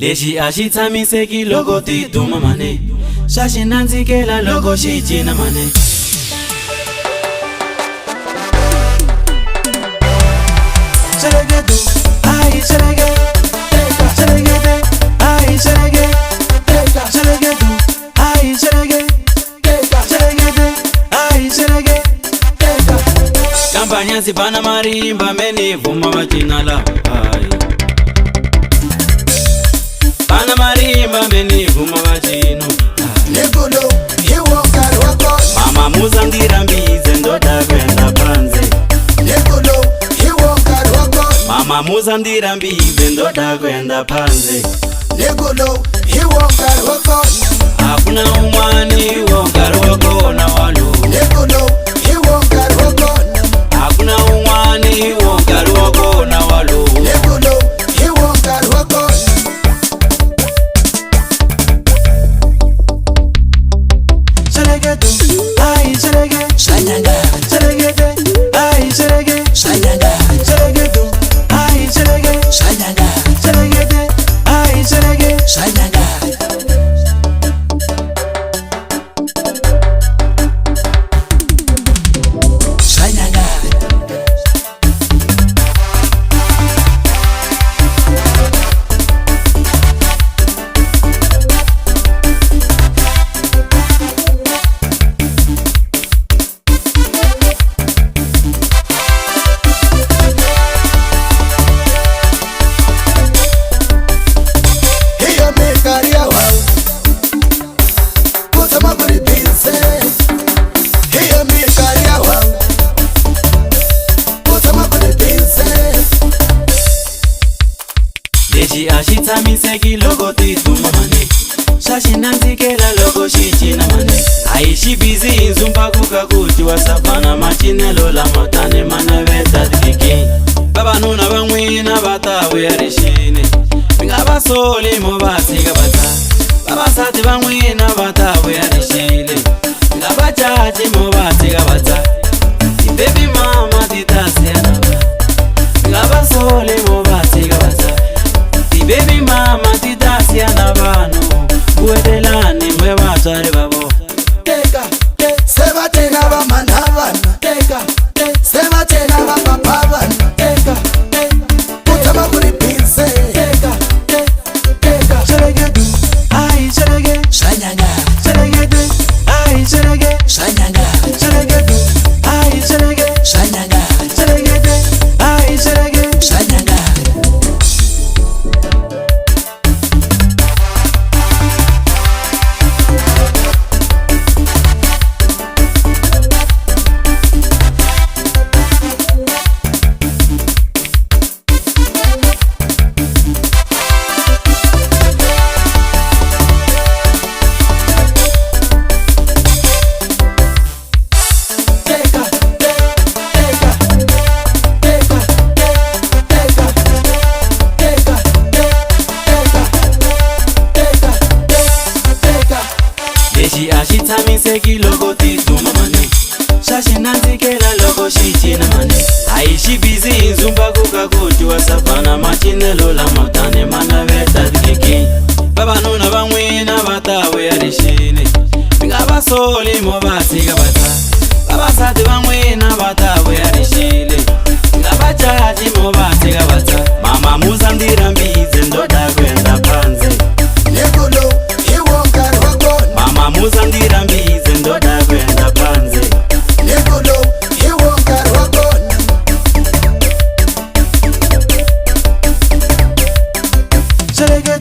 Lexi a xi tshamiseki loko ti duma mane, swa xi nandzikela loko xi cina mane. Xelegedu, ai xelege, teka xelegede, ai xelege, teka xelegedu, ai xelege, teka xelegede, ai xelege, teka. Mpanyas bana marimba meni vuma va cina la ai. Bana marimba meni vuma va cina. Negolo, hiwo Nkarhi wa Kona. Mama muzandira mbize ndoda kwenda panze. Negolo, hiwo Nkarhi wa Kona. Mama muzandira mbize ndoda kwenda panze. Negolo, hiwo Nkarhi wa Kona. Hakuna umwani wo Nkarhi wa Kona walu. Negolo, hiwo Nkarhi wa Kona. Hakuna umwani wo Nkarhi wa Kona walu. Negolo, hiwo Nkarhi wa Kona. Xelegedu, ai xelege, Shanyanga, xelegede, ai xelege, shanyanga, xelegedu, ai xelege, shanyanga, xelegede, ai xelege. shanyanga. Shanyanga, hiyo Nkarhi ya wao. Kutama kuri pinse. Hiyo Nkarhi ya wao. Kutama kuri pinse. Lexi a xi tshamiseki loko ti duma mane, swa xi nandzikela loko xi cina mane. A hi xi busy hi ndzumbaku ka ku dyiwa savana, macinelo lama tani ma naveta tikikini. Vavanuna van'wina va ta vuya rixini, mi nga va soli mo va tshika va ta. Vavasati van'wina va ta vuya rixile, mi nga va caci mo va tshika va ta. Ti-baby mama ti ta siyana va, mi nga va soli mo va tshika va ta. Ti-baby mama ti ta siyana vanhu, vuetelani mwe vatswari va vona. Teka, seva tena va manavana. Teka, seva tena va papavana. Teka, kutama kuri pinse. Teka, teka. Xelegedu, ai xelege, Shanyanga, xelegede, ai xelege, shanyanga, xelegedu, ai xelege, shanyanga, xelegede, ai xelege. shanyanga. Teka, teka, teka, teka, teka, teka, teka. Lexi a xi tshamiseki loko ti duma mane, swa xi nandzikela loko xi cina mane. A hi xi busy hi ndzumbaku ka ku dyiwa savana, macinelo lama tani ma naveta tikikini. Vavanuna van'wina va ta vuya rixini, mi nga va soli mo va tshika va ta. Vavasati van'wina va ta vuya rixile, mi nga va caci mo va tshika va ta. Mama muzandira mbize ndoda kwenda panze. Negolo, hiwo Nkarhi wa Kona. Mama muzandira mbize ndoda kwenda panze. Negolo, hiwo Nkarhi wa Kona. Xelege